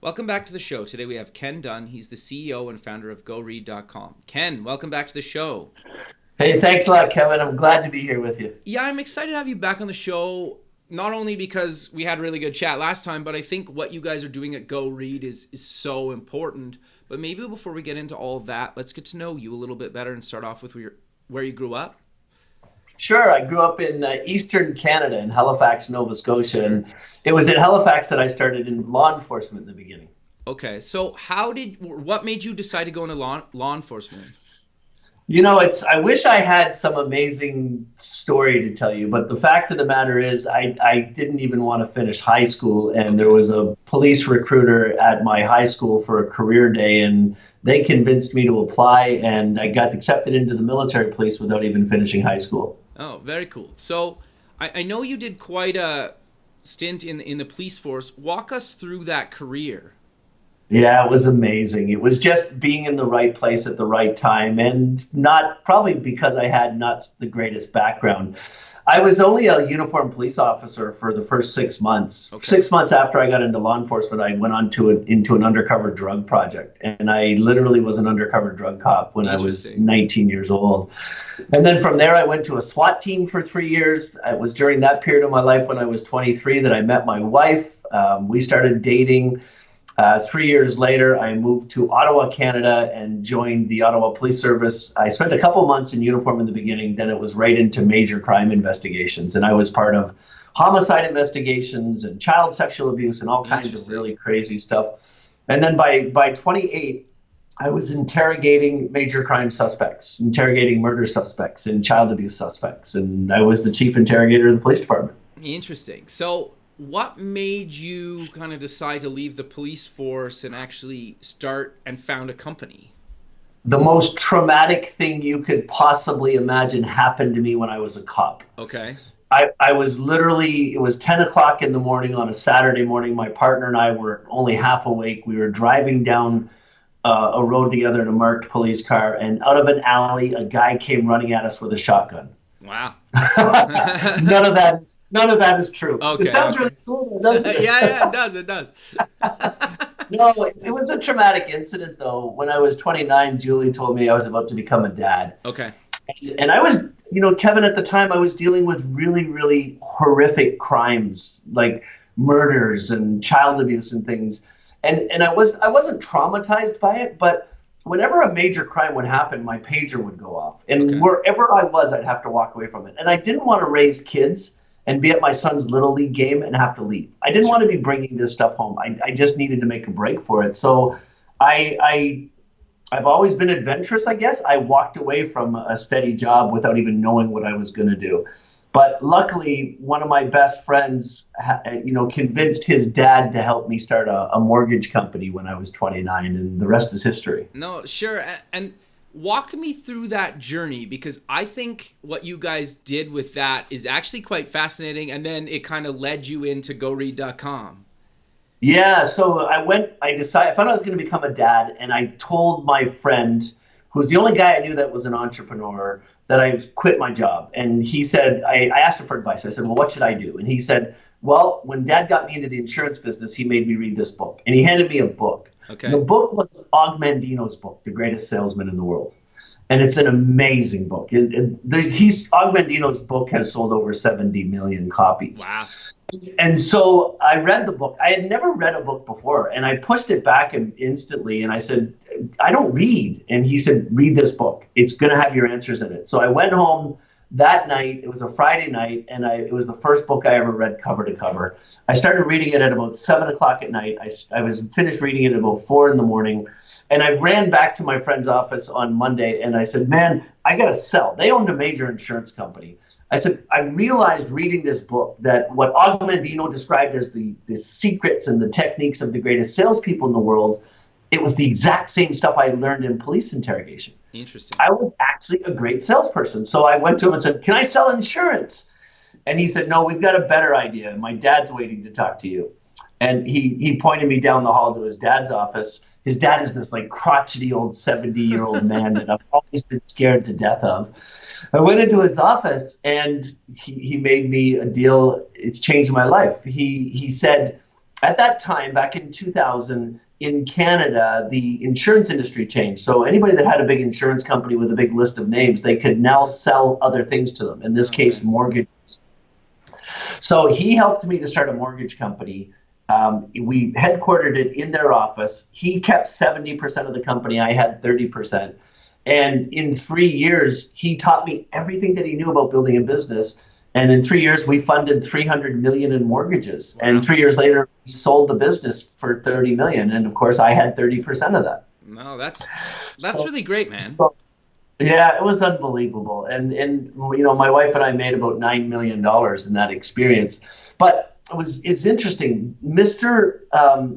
Welcome back to the show. Today we have Ken Dunn. He's the CEO and founder of GoRead.com. Ken, welcome back to the show. Hey, thanks a lot, Kevin. I'm glad to be here with you. Yeah, I'm excited to have you back on the show, not only because we had a really good chat last time, but I think what you guys are doing at GoRead is so important. But maybe before we get into all of that, let's get to know you a little bit better and start off with where you grew up. Sure, I grew up in Eastern Canada in Halifax, Nova Scotia, and it was in Halifax that I started in law enforcement in the beginning. Okay, so what made you decide to go into law enforcement? You know, I wish I had some amazing story to tell you, but the fact of the matter is I didn't even want to finish high school, and there was a police recruiter at my high school for a career day, and they convinced me to apply, and I got accepted into the military police without even finishing high school. Oh, very cool. So I know you did quite a stint in the police force. Walk us through that career. Yeah, it was amazing. It was just being in the right place at the right time, and not probably because I had not the greatest background. I was only a uniformed police officer for the first 6 months. Okay. 6 months after I got into law enforcement, I went on into an undercover drug project, and I literally was an undercover drug cop when I was 19 years old. And then from there, I went to a SWAT team for 3 years. It was during that period of my life when I was 23 that I met my wife. We started dating. 3 years later, I moved to Ottawa, Canada, and joined the Ottawa Police Service. I spent a couple months in uniform in the beginning, then it was right into major crime investigations. And I was part of homicide investigations and child sexual abuse and all kinds of really crazy stuff. And then by 28, I was interrogating major crime suspects, interrogating murder suspects and child abuse suspects. And I was the chief interrogator of the police department. Interesting. So what made you kind of decide to leave the police force and actually start and found a company? The most traumatic thing you could possibly imagine happened to me when I was a cop. Okay. I was literally, it was 10 o'clock in the morning on a Saturday morning. My partner and I were only half awake. We were driving down a road together in a marked police car, and out of an alley, a guy came running at us with a shotgun. Wow. None of that is true. Okay, it sounds really cool, doesn't it? Yeah, it does. No, it was a traumatic incident, though. When I was 29, Julie told me I was about to become a dad. Okay. And I was, Kevin, at the time, I was dealing with really, really horrific crimes, like murders and child abuse and things. And I wasn't traumatized by it, but whenever a major crime would happen, my pager would go off. And wherever I was, I'd have to walk away from it. And I didn't want to raise kids and be at my son's Little League game and have to leave. I didn't want to be bringing this stuff home. I just needed to make a break for it. So I've always been adventurous, I guess. I walked away from a steady job without even knowing what I was going to do. But luckily, one of my best friends, convinced his dad to help me start a mortgage company when I was 29, and the rest is history. No, sure. And walk me through that journey, because I think what you guys did with that is actually quite fascinating, and then it kind of led you into GoRead.com. Yeah, so I found I was going to become a dad, and I told my friend, who's the only guy I knew that was an entrepreneur, that I quit my job. And he said, I asked him for advice. I said, well, what should I do? And he said, well, when Dad got me into the insurance business, he made me read this book. And he handed me a book. Okay. The book was Og Mandino's book, The Greatest Salesman in the World. And it's an amazing book. Og Mandino's book has sold over 70 million copies. Wow. And so I read the book. I had never read a book before, and I pushed it back instantly, and I said, I don't read. And he said, read this book. It's going to have your answers in it. So I went home that night. It was a Friday night, and it was the first book I ever read cover to cover. I started reading it at about 7 o'clock at night. I was finished reading it at about 4 in the morning, and I ran back to my friend's office on Monday, and I said, man, I got to sell. They owned a major insurance company. I said, I realized reading this book that what Og Mandino described as the secrets and the techniques of the greatest salespeople in the world, it was the exact same stuff I learned in police interrogation. Interesting. I was actually a great salesperson. So I went to him and said, can I sell insurance? And he said, no, we've got a better idea. My dad's waiting to talk to you. And he pointed me down the hall to his dad's office. His dad is this like crotchety old 70-year-old man that I've always been scared to death of. I went into his office, and he made me a deal. It's changed my life. He said, at that time, back in 2000, in Canada, the insurance industry changed. So anybody that had a big insurance company with a big list of names, they could now sell other things to them. In this case, mortgages. So he helped me to start a mortgage company. We headquartered it in their office. He kept 70% of the company. I had 30%. And in 3 years, he taught me everything that he knew about building a business. And in 3 years, we funded 300 million in mortgages. Wow. And 3 years later, we sold the business for 30 million. And of course, I had 30% of that. No, that's really great, man. Yeah, it was unbelievable. And you know, my wife and I made about $9 million in that experience. But it's interesting. Mr.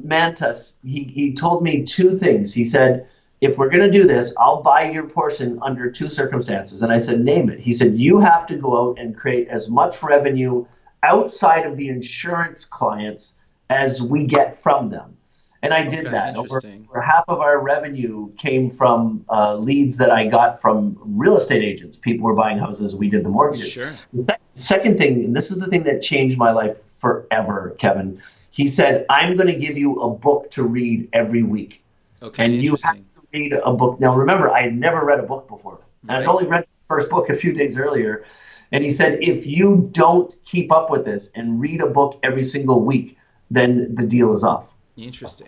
Mantas, he told me two things. He said, if we're going to do this, I'll buy your portion under two circumstances. And I said, name it. He said, you have to go out and create as much revenue outside of the insurance clients as we get from them. And I did that. Over half of our revenue came from leads that I got from real estate agents. People were buying houses. We did the mortgages. Sure. The second thing, and this is the thing that changed my life forever, Kevin. He said, I'm going to give you a book to read every week. Okay, and you have to read a book. Now, remember, I had never read a book before. And I'd only read the first book a few days earlier. And he said, if you don't keep up with this and read a book every single week, then the deal is off. Interesting.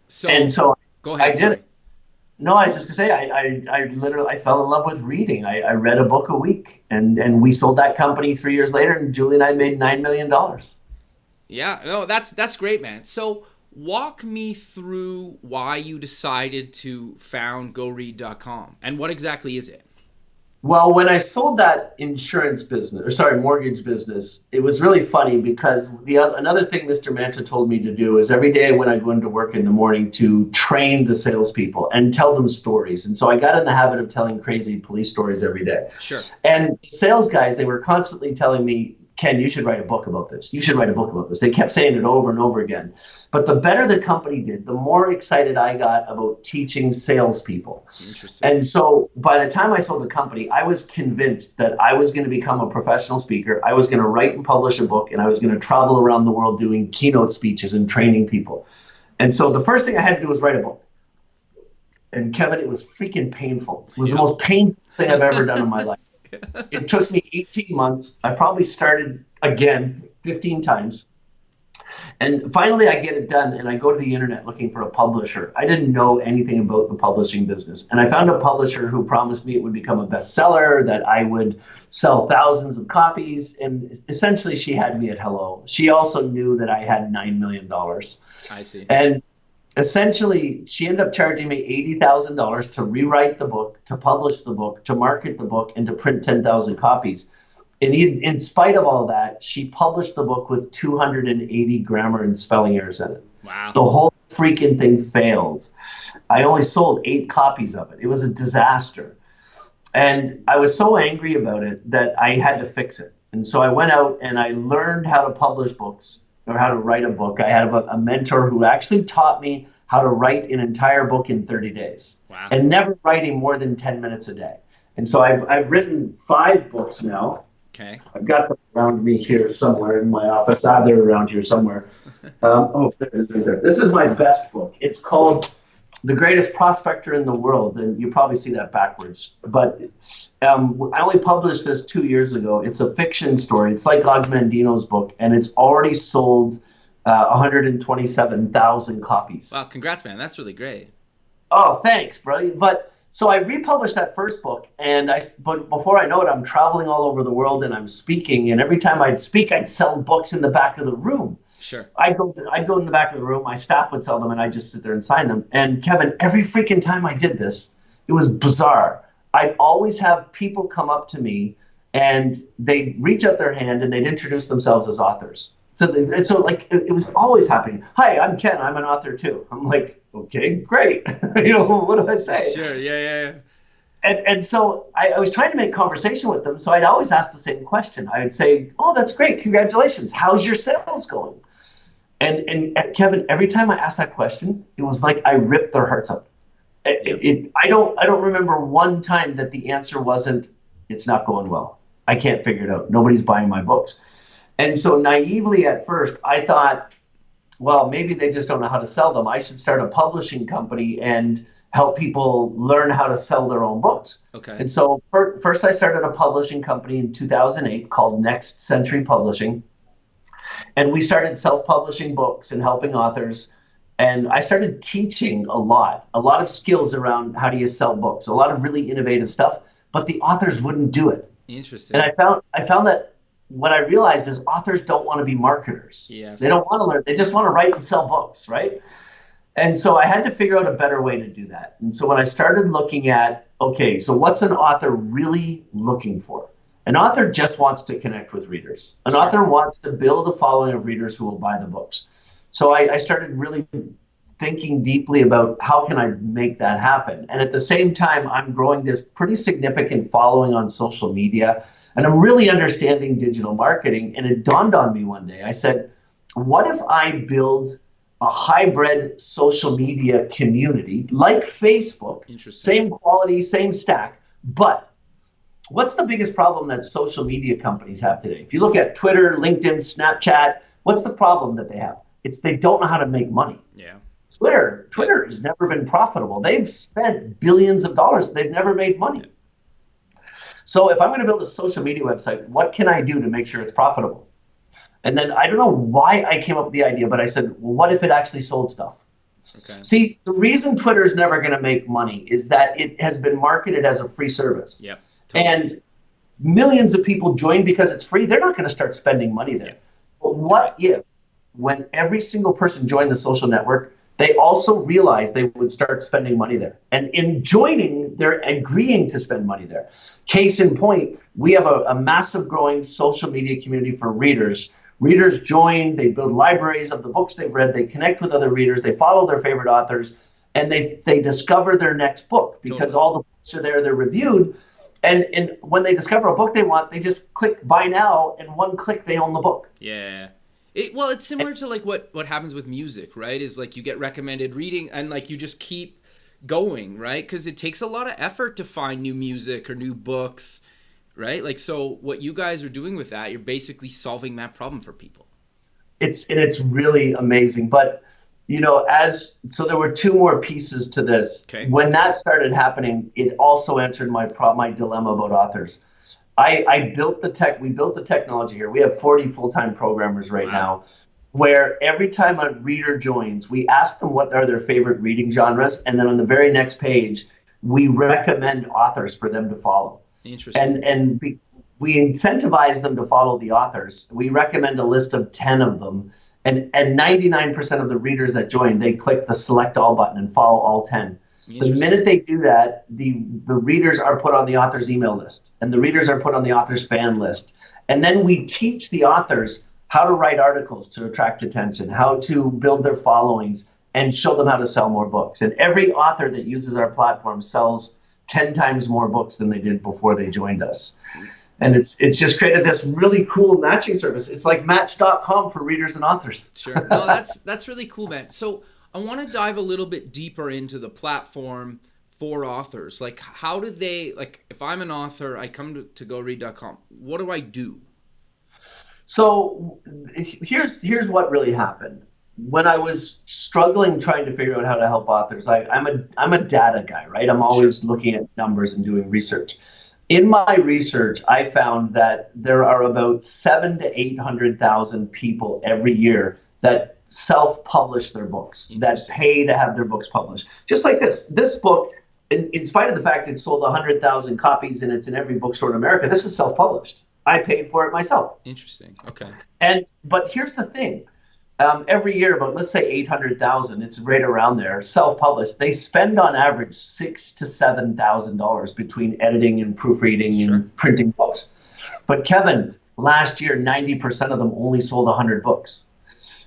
So go ahead. I did it. No, I was just gonna say I literally fell in love with reading. I read a book a week, and we sold that company 3 years later, and Julie and I made $9 million. Yeah, no, that's great, man. So walk me through why you decided to found GoRead.com and what exactly is it? Well, when I sold that mortgage business, it was really funny because another thing Mr. Manta told me to do is every day when I go into work in the morning to train the salespeople and tell them stories. And so I got in the habit of telling crazy police stories every day. Sure. And the sales guys, they were constantly telling me, Ken, you should write a book about this. You should write a book about this. They kept saying it over and over again. But the better the company did, the more excited I got about teaching salespeople. Interesting. And so by the time I sold the company, I was convinced that I was going to become a professional speaker. I was going to write and publish a book, and I was going to travel around the world doing keynote speeches and training people. And so the first thing I had to do was write a book. And Kevin, it was freaking painful. It was the most painful thing I've ever done in my life. It took me 18 months. I probably started again 15 times. And finally, I get it done, and I go to the internet looking for a publisher. I didn't know anything about the publishing business. And I found a publisher who promised me it would become a bestseller, that I would sell thousands of copies. And essentially, she had me at hello. She also knew that I had $9 million. I see. And essentially, she ended up charging me $80,000 to rewrite the book, to publish the book, to market the book, and to print 10,000 copies. And in spite of all that, she published the book with 280 grammar and spelling errors in it. Wow. The whole freaking thing failed. I only sold 8 copies of it. It was a disaster. And I was so angry about it that I had to fix it. And so I went out and I learned how to publish books, or how to write a book. I had a mentor who actually taught me how to write an entire book in 30 days. Wow. And never writing more than 10 minutes a day. And so I've written 5 books now. Okay. I've got them around me here somewhere in my office. They're around here somewhere. There it is right there. This is my best book. It's called The Greatest Prospector in the World, and you probably see that backwards. But I only published this 2 years ago. It's a fiction story. It's like Og Mandino's book, and it's already sold 127,000 copies. Wow, congrats, man. That's really great. Oh, thanks, buddy. But so I republished that first book, but before I know it, I'm traveling all over the world and I'm speaking. And every time I'd speak, I'd sell books in the back of the room. Sure. I'd go in the back of the room. My staff would sell them, and I'd just sit there and sign them. And Kevin, every freaking time I did this, it was bizarre. I'd always have people come up to me, and they'd reach out their hand and they'd introduce themselves as authors. So it was always happening. Hi, I'm Ken. I'm an author too. I'm like, okay, great. What do I say? Sure, yeah. And so I was trying to make conversation with them. So I'd always ask the same question. I would say, oh, that's great. Congratulations. How's your sales going? And Kevin, every time I asked that question, it was like I ripped their hearts out. I don't remember one time that the answer wasn't, it's not going well. I can't figure it out. Nobody's buying my books. And so naively at first, I thought well, maybe they just don't know how to sell them. I should start a publishing company and help people learn how to sell their own books. Okay. And so first I started a publishing company in 2008 called Next Century Publishing. And we started self-publishing books and helping authors. And I started teaching a lot of skills around how do you sell books, a lot of really innovative stuff, but the authors wouldn't do it. Interesting. And I found that what I realized is authors don't want to be marketers. Yeah. They don't want to learn. They just want to write and sell books, right? And so I had to figure out a better way to do that. And so when I started looking at, okay, so what's an author really looking for? An author just wants to connect with readers. An author wants to build a following of readers who will buy the books. So I started really thinking deeply about how can I make that happen. And at the same time, I'm growing this pretty significant following on social media. And I'm really understanding digital marketing. And it dawned on me one day. I said, what if I build a hybrid social media community like Facebook, same quality, same stack, but what's the biggest problem that social media companies have today? If you look at Twitter, LinkedIn, Snapchat, what's the problem that they have? It's they don't know how to make money. Yeah. Twitter has never been profitable. They've spent billions of dollars. They've never made money. So if I'm going to build a social media website, what can I do to make sure it's profitable? And then I don't know why I came up with the idea, but I said, well, what if it actually sold stuff? Okay. See, the reason Twitter is never going to make money is that it has been marketed as a free service. Yep. Totally. And millions of people join because it's free. They're not going to start spending money there. Yep. But what if, when every single person joined the social network, they also realized they would start spending money there. And in joining, they're agreeing to spend money there. Case in point, we have a massive growing social media community for readers. Readers join, they build libraries of the books they've read, they connect with other readers, they follow their favorite authors, and they discover their next book because all the books are there, they're reviewed. And when they discover a book they want, they just click buy now, and one click, they own the book. Yeah. It's similar to like what happens with music, right? Is like you get recommended reading and like you just keep going, right? Because it takes a lot of effort to find new music or new books, right? Like, so what you guys are doing with that, you're basically solving that problem for people. It's really amazing. But, you know, so there were two more pieces to this. Okay. When that started happening, it also answered my dilemma about authors. We built the technology here. We have 40 full-time programmers right now, where every time a reader joins, we ask them what are their favorite reading genres, and then on the very next page, we recommend authors for them to follow. Interesting. And we incentivize them to follow the authors. We recommend a list of 10 of them, and 99% of the readers that join, they click the select all button and follow all 10. The minute they do that, the readers are put on the author's email list, and the readers are put on the author's fan list. And then we teach the authors how to write articles to attract attention, how to build their followings, and show them how to sell more books. And every author that uses our platform sells 10 times more books than they did before they joined us. And it's just created this really cool matching service. It's like Match.com for readers and authors. Sure. No, that's really cool, man. So I want to dive a little bit deeper into the platform for authors. Like, how do they, like, if I'm an author, I come to GoRead.com, what do I do? So here's what really happened. When I was struggling trying to figure out how to help authors, I'm a data guy, right? I'm always looking at numbers and doing research. In my research, I found that there are about 700,000 to 800,000 people every year that self-publish their books, that pay to have their books published. Just like this book, in spite of the fact it sold 100,000 copies and it's in every bookstore in America, this is self-published. I paid for it myself. Interesting. Okay. But here's the thing. Every year, about, let's say 800,000, it's right around there, self-published. They spend on average $6,000 to $7,000 between editing and proofreading and printing books. But Kevin, last year, 90% of them only sold 100 books.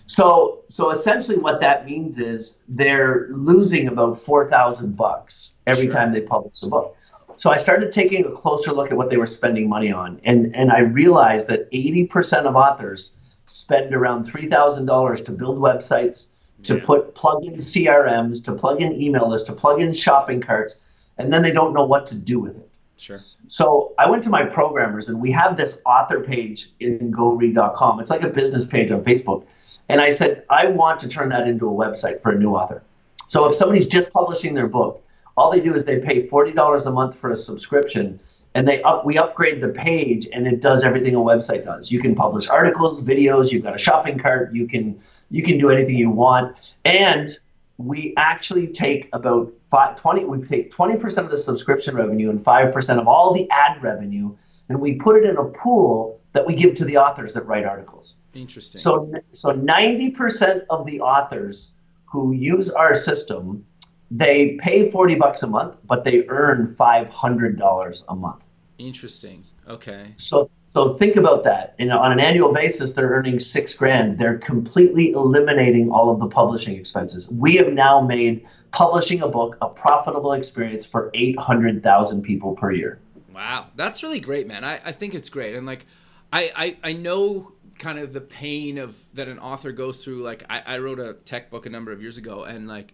So essentially what that means is they're losing about $4,000 every time they publish a book. So I started taking a closer look at what they were spending money on. And I realized that 80% of authors spend around $3,000 to build websites, to plug in CRMs, to plug in email lists, to plug in shopping carts, and then they don't know what to do with it. Sure. So I went to my programmers, and we have this author page in goread.com. It's like a business page on Facebook. And I said, I want to turn that into a website for a new author. So if somebody's just publishing their book, all they do is they pay $40 a month for a subscription, and we upgrade the page, and it does everything a website does. You can publish articles, videos, you've got a shopping cart, you can do anything you want. And we actually take about 20% of the subscription revenue and 5% of all the ad revenue, and we put it in a pool that we give to the authors that write articles. Interesting. So 90% of the authors who use our system, they pay $40 a month, but they earn $500 a month. Interesting. Okay. So think about that. On an annual basis, they're earning $6,000. They're completely eliminating all of the publishing expenses. We have now made publishing a book a profitable experience for 800,000 people per year. Wow, that's really great, man. I think it's great, and like, I know kind of the pain of that an author goes through. Like, I wrote a tech book a number of years ago, and like,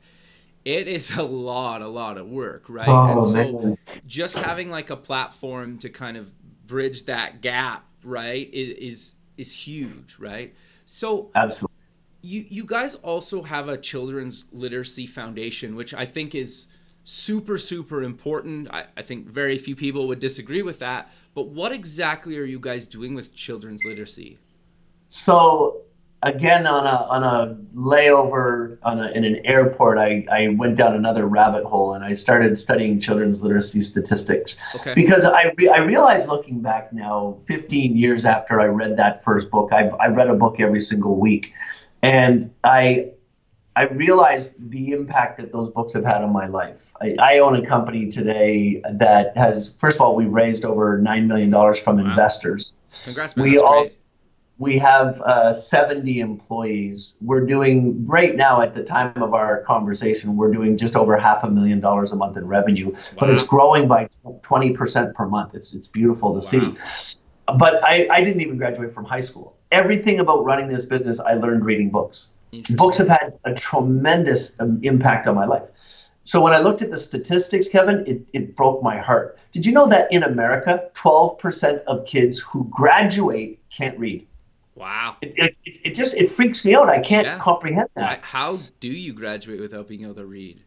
it is a lot of work, right? And so man. just having like a platform to kind of bridge that gap, right, is huge, right? So Absolutely. You guys also have a children's literacy foundation, which I think is super important. I think very few people would disagree with that. But what exactly are you guys doing with children's literacy? So again, on a layover in an airport, I went down another rabbit hole, and I started studying children's literacy statistics. Okay. Because I realized, looking back now, 15 years after I read that first book, I read a book every single week, and I realized the impact that those books have had on my life. I own a company today that has, first of all, we've raised over $9 million from investors. Congrats, man. That's great. We have 70 employees. We're doing, right now at the time of our conversation, we're doing just over $500,000 a month in revenue, but it's growing by 20% per month. It's beautiful to see. But I didn't even graduate from high school. Everything about running this business, I learned reading books. Books have had a tremendous impact on my life. So when I looked at the statistics, Kevin, it broke my heart. Did you know that in America, 12% of kids who graduate can't read? Wow. It freaks me out. I can't comprehend that. How do you graduate without being able to read?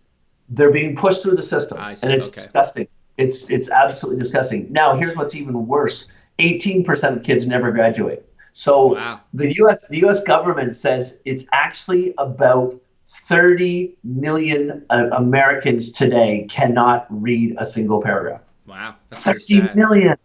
They're being pushed through the system, and it's disgusting. It's absolutely disgusting. Now, here's what's even worse. 18% of kids never graduate. So the U.S. government says it's actually about 30 million Americans today cannot read a single paragraph. Wow. That's 30 million.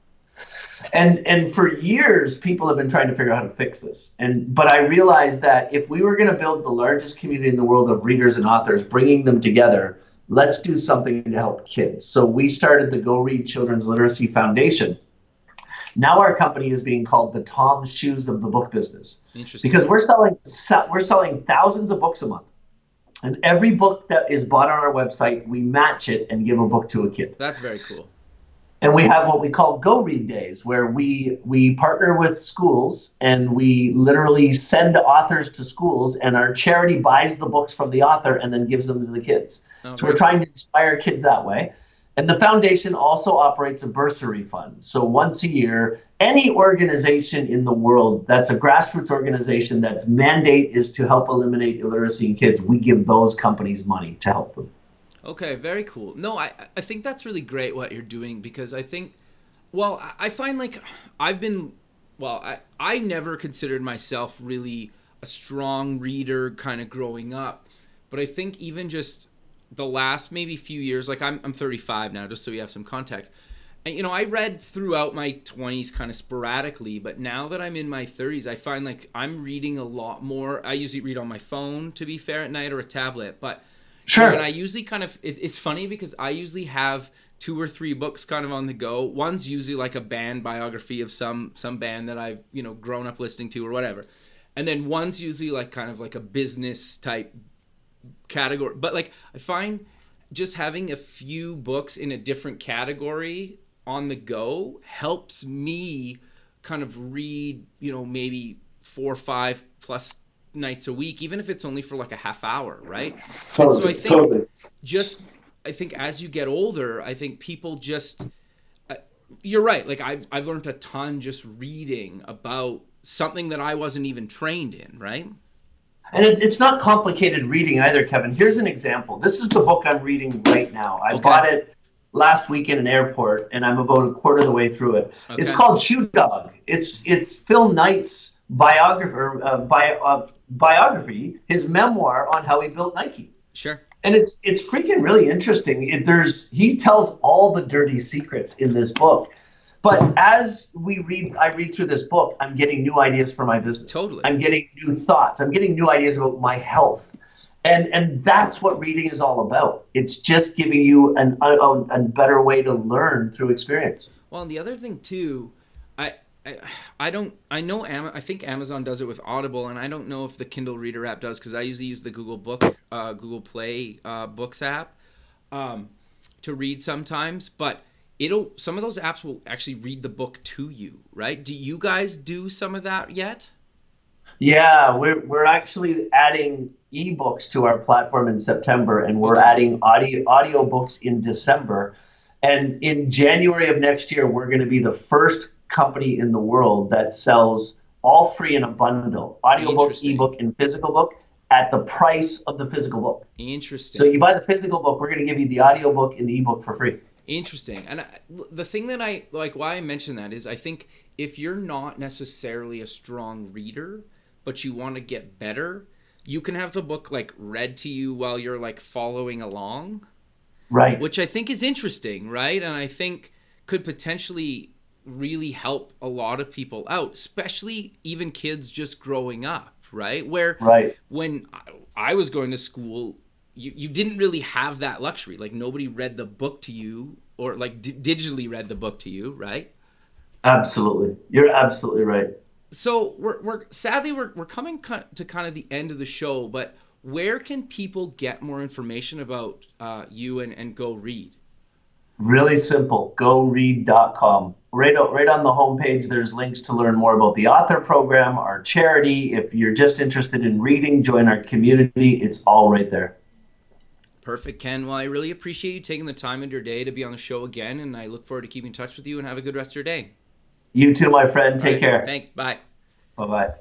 And for years, people have been trying to figure out how to fix this. But I realized that if we were going to build the largest community in the world of readers and authors, bringing them together, let's do something to help kids. So we started the Go Read Children's Literacy Foundation. Now our company is being called the Tom's Shoes of the book business. Interesting. Because we're selling thousands of books a month. And every book that is bought on our website, we match it and give a book to a kid. That's very cool. And we have what we call Go Read Days, where we partner with schools, and we literally send authors to schools, and our charity buys the books from the author and then gives them to the kids. So we're trying to inspire kids that way. And the foundation also operates a bursary fund. So once a year, any organization in the world that's a grassroots organization that's mandate is to help eliminate illiteracy in kids, we give those companies money to help them. Okay, very cool. No, I think that's really great what you're doing, because I think, well, I find like I never considered myself really a strong reader kind of growing up. But I think even just the last maybe few years, like I'm 35 now, just so you have some context. And, I read throughout my 20s kind of sporadically, but now that I'm in my 30s, I find like I'm reading a lot more. I usually read on my phone, to be fair, at night, or a tablet, but sure. And I usually kind of, it's funny because I usually have 2 or 3 books kind of on the go. One's usually like a band biography of some band that I've, grown up listening to or whatever. And then one's usually like kind of like a business type category. But like I find just having a few books in a different category on the go helps me kind of read, maybe 4 or 5 plus nights a week, even if it's only for like a half hour, right? Totally, and so I think I think as you get older, I think people just you're right. Like I've learned a ton just reading about something that I wasn't even trained in, right? And it's not complicated reading either, Kevin. Here's an example. This is the book I'm reading right now. I bought it last week in an airport, and I'm about a quarter of the way through it. Okay. It's called Shoe Dog. It's Phil Knight's biography, his memoir on how he built Nike. Sure. And it's freaking really interesting. He tells all the dirty secrets in this book. But as I read through this book, I'm getting new ideas for my business. Totally. I'm getting new thoughts. I'm getting new ideas about my health. And that's what reading is all about. It's just giving you a better way to learn through experience. Well, and the other thing too, I think Amazon does it with Audible, and I don't know if the Kindle Reader app does, because I usually use the Google Play Books app to read sometimes. But some of those apps will actually read the book to you, right? Do you guys do some of that yet? Yeah, we're actually adding ebooks to our platform in September, and we're adding audio books in December. And in January of next year, we're going to be the first company in the world that sells all three in a bundle, audiobook, ebook, and physical book, at the price of the physical book. Interesting. So you buy the physical book, we're going to give you the audiobook and the ebook for free. Interesting. And the thing that I like, why I mention that is I think if you're not necessarily a strong reader, but you want to get better, you can have the book like read to you while you're like following along. Right. Which I think is interesting, right? And I think could potentially really help a lot of people out, especially even kids just growing up, right? Where when I was going to school, you didn't really have that luxury. Like nobody read the book to you, or like digitally read the book to you, right? Absolutely. You're absolutely right. So we're sadly coming to kind of the end of the show, but where can people get more information about you and Go Read? Really simple, goread.com. Right on the homepage, there's links to learn more about the author program, our charity. If you're just interested in reading, join our community. It's all right there. Perfect, Ken. Well, I really appreciate you taking the time in your day to be on the show again, and I look forward to keeping in touch with you, and have a good rest of your day. You too, my friend. Take care. Thanks. Bye. Bye-bye.